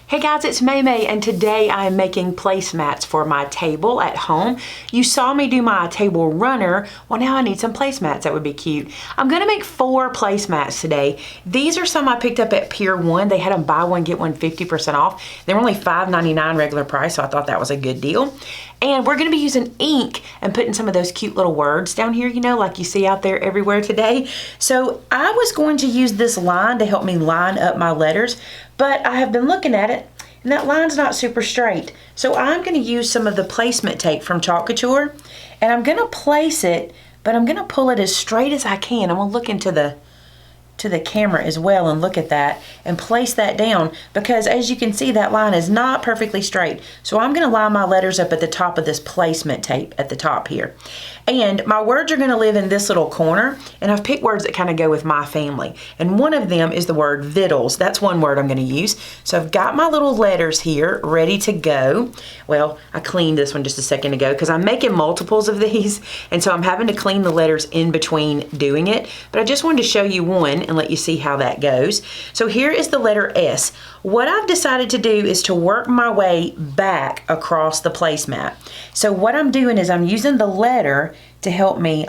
Hey guys, it's Maymay, and today I am making placemats for my table at home. You saw me do my table runner. Well, now I need some placemats. That would be cute. I'm gonna make 4 placemats today. These are some I picked up at Pier 1. They had them buy one, get one 50% off. They were only $5.99 regular price, so I thought that was a good deal. And we're gonna be using ink and putting some of those cute little words down here, you know, like you see out there everywhere today. So I was going to use this line to help me line up my letters, but I have been looking at it and that line's not super straight. So I'm gonna use some of the placement tape from Couture, and I'm gonna place it, but I'm gonna pull it as straight as I can. I'm gonna look into the camera as well and look at that and place that down, because as you can see, that line is not perfectly straight. So I'm gonna line my letters up at the top of this placement tape at the top here. And my words are gonna live in this little corner, and I've picked words that kind of go with my family. And one of them is the word vittles. That's one word I'm gonna use. So I've got my little letters here ready to go. Well, I cleaned this one just a second ago because I'm making multiples of these, and so I'm having to clean the letters in between doing it. But I just wanted to show you one and let you see how that goes. So here is the letter S. What I've decided to do is to work my way back across the placemat. So what I'm doing is I'm using the letter to help me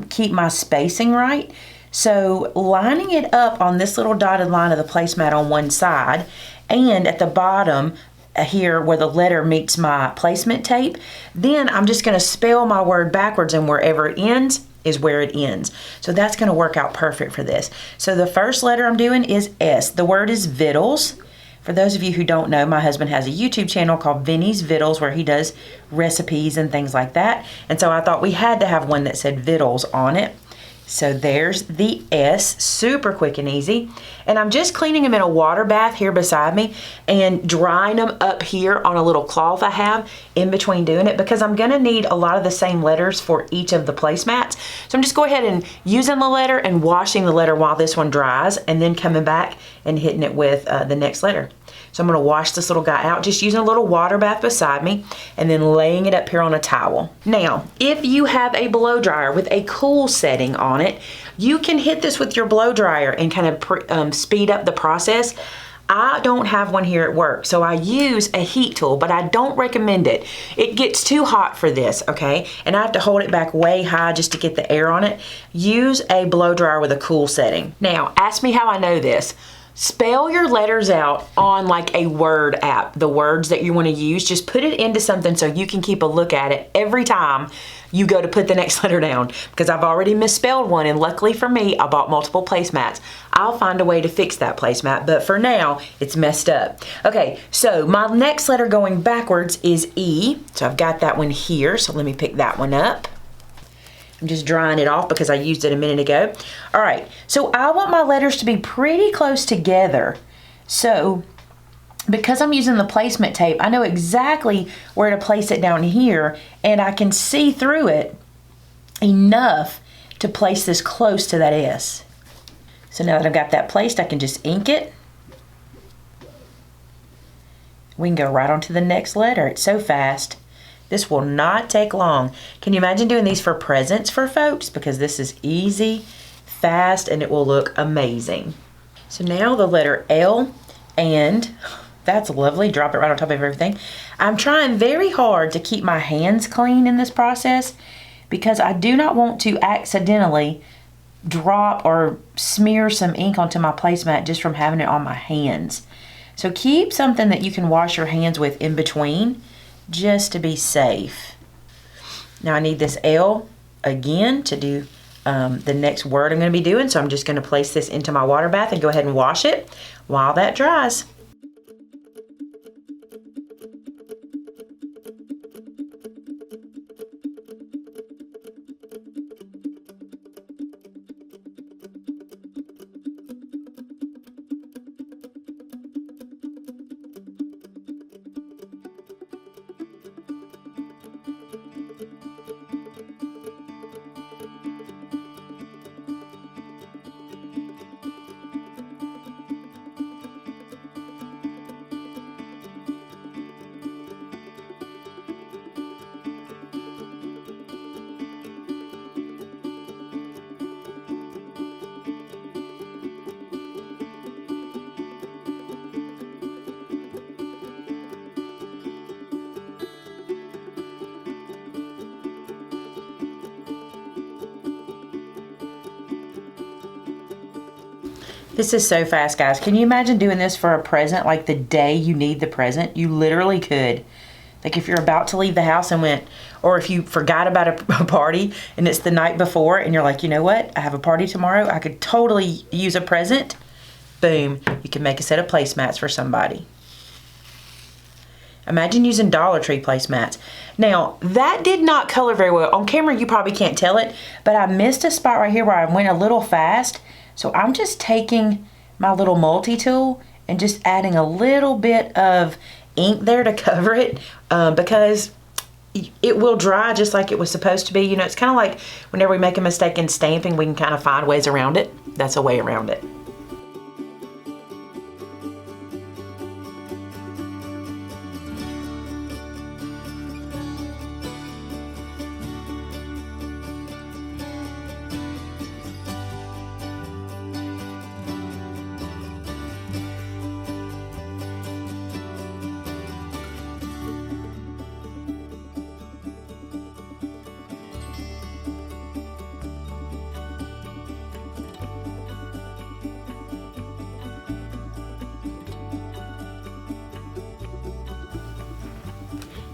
keep my spacing right. So lining it up on this little dotted line of the placemat on one side, and at the bottom here where the letter meets my placement tape, then I'm just gonna spell my word backwards, and wherever it ends is where it ends. So that's gonna work out perfect for this. So the first letter I'm doing is S. The word is vittles. For those of you who don't know, my husband has a YouTube channel called Vinny's Vittles where he does recipes and things like that. And so I thought we had to have one that said vittles on it. So there's the S, super quick and easy. And I'm just cleaning them in a water bath here beside me and drying them up here on a little cloth I have in between doing it, because I'm gonna need a lot of the same letters for each of the placemats. So I'm just going ahead and using the letter and washing the letter while this one dries, and then coming back and hitting it with the next letter. So I'm gonna wash this little guy out, just using a little water bath beside me, and then laying it up here on a towel. Now, if you have a blow dryer with a cool setting on it, you can hit this with your blow dryer and kind of speed up the process. I don't have one here at work, so I use a heat tool, but I don't recommend it. It gets too hot for this, okay? And I have to hold it back way high just to get the air on it. Use a blow dryer with a cool setting. Now, ask me how I know this. Spell your letters out on like a word app, the words that you want to use. Just put it into something so you can keep a look at it every time you go to put the next letter down, because I've already misspelled one, and luckily for me, I bought multiple placemats. I'll find a way to fix that placemat, but for now, it's messed up. Okay, so my next letter going backwards is E. So I've got that one here, so let me pick that one up. I'm just drying it off because I used it a minute ago. All right, so I want my letters to be pretty close together. So because I'm using the placement tape, I know exactly where to place it down here, and I can see through it enough to place this close to that S. So now that I've got that placed, I can just ink it. We can go right on to the next letter. It's so fast. This will not take long. Can you imagine doing these for presents for folks? Because this is easy, fast, and it will look amazing. So now the letter L, and that's lovely. Drop it right on top of everything. I'm trying very hard to keep my hands clean in this process, because I do not want to accidentally drop or smear some ink onto my placemat just from having it on my hands. So keep something that you can wash your hands with in between, just to be safe. Now I need this L again to do the next word I'm going to be doing, so I'm just going to place this into my water bath and go ahead and wash it while that dries. This is so fast, guys. Can you imagine doing this for a present, like the day you need the present? You literally could. Like if you're about to leave the house and went, or if you forgot about a party and it's the night before and you're like, you know what? I have a party tomorrow. I could totally use a present. Boom. You can make a set of placemats for somebody. Imagine using Dollar Tree placemats. Now, that did not color very well. On camera, you probably can't tell it, but I missed a spot right here where I went a little fast. So I'm just taking my little multi-tool and just adding a little bit of ink there to cover it because it will dry just like it was supposed to be. You know, it's kind of like whenever we make a mistake in stamping, we can kind of find ways around it. That's a way around it.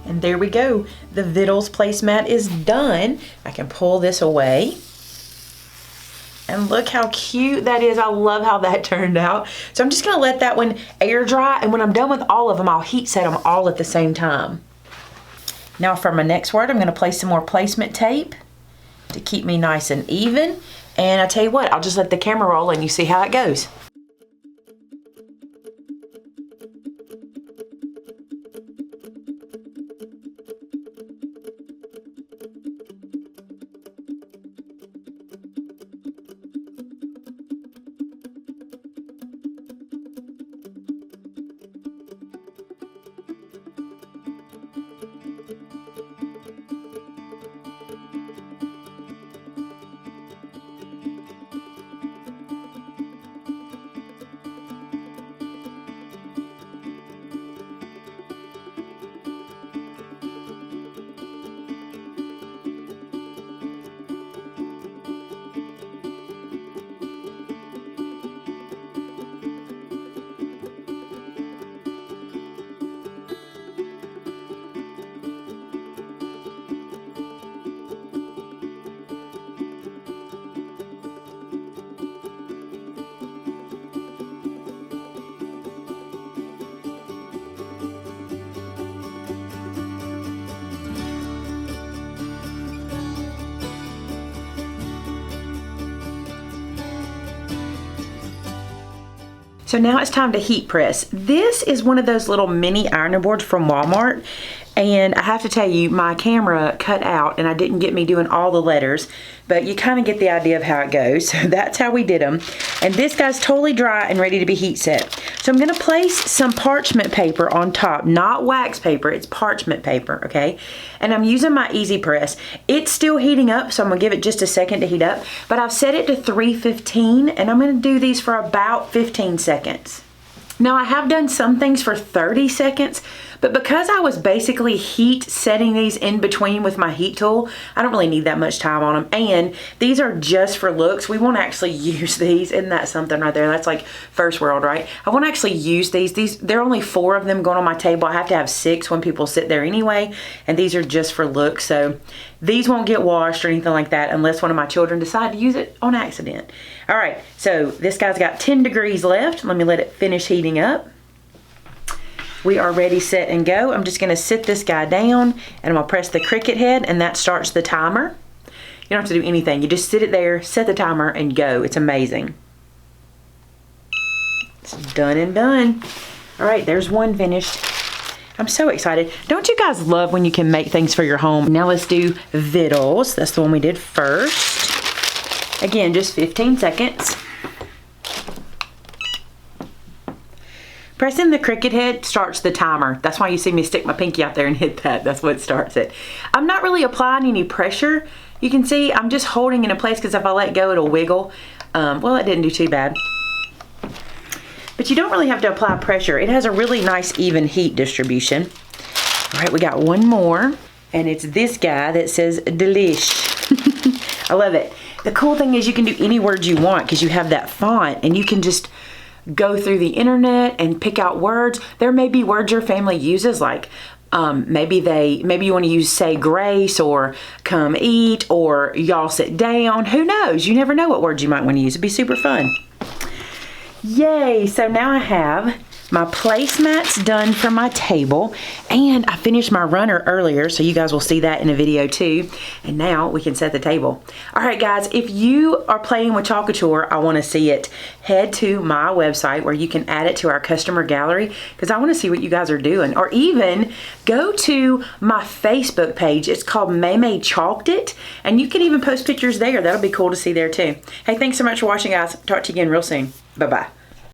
And there we go. The Vittles placemat is done. I can pull this away. And look how cute that is. I love how that turned out. So I'm just gonna let that one air dry, and when I'm done with all of them, I'll heat set them all at the same time. Now for my next word, I'm gonna place some more placement tape to keep me nice and even. And I tell you what, I'll just let the camera roll and you see how it goes. So now it's time to heat press. This is one of those little mini ironing boards from Walmart. And I have to tell you, my camera cut out and I didn't get me doing all the letters, but you kind of get the idea of how it goes. So that's how we did them. And this guy's totally dry and ready to be heat set. So I'm gonna place some parchment paper on top, not wax paper, it's parchment paper, okay? And I'm using my Easy Press. It's still heating up, so I'm gonna give it just a second to heat up, but I've set it to 315 and I'm gonna do these for about 15 seconds. Now I have done some things for 30 seconds, but because I was basically heat setting these in between with my heat tool, I don't really need that much time on them. And these are just for looks. We won't actually use these. Isn't that something right there? That's like first world, right? I won't actually use these. There are only 4 of them going on my table. I have to have 6 when people sit there anyway. And these are just for looks. So these won't get washed or anything like that unless one of my children decide to use it on accident. All right, so this guy's got 10 degrees left. Let me let it finish heating up. We are ready, set, and go. I'm just gonna sit this guy down and I'm gonna press the Cricut head and that starts the timer. You don't have to do anything. You just sit it there, set the timer, and go. It's amazing. It's done and done. All right, there's one finished. I'm so excited. Don't you guys love when you can make things for your home? Now let's do Vittles. That's the one we did first. Again, just 15 seconds. Pressing the Cricut head starts the timer. That's why you see me stick my pinky out there and hit that. That's what starts it. I'm not really applying any pressure. You can see I'm just holding it in place because if I let go, it'll wiggle. Well, it didn't do too bad. But you don't really have to apply pressure. It has a really nice even heat distribution. All right, we got one more. And it's this guy that says Delish. I love it. The cool thing is you can do any words you want because you have that font, and you can just go through the internet and pick out words. There may be words your family uses, like maybe you want to use say grace or come eat or y'all sit down. Who knows? You never know what words you might want to use. It'd be super fun. Yay! So now I have my placemats done for my table, and I finished my runner earlier, so you guys will see that in a video too. And now we can set the table. All right, guys, if you are playing with Couture, I want to see it. Head to my website where you can add it to our customer gallery because I want to see what you guys are doing. Or even go to my Facebook page. It's called Maymay Made It, and you can even post pictures there. That'll be cool to see there too. Hey, thanks so much for watching, guys. Talk to you again real soon. Bye-bye.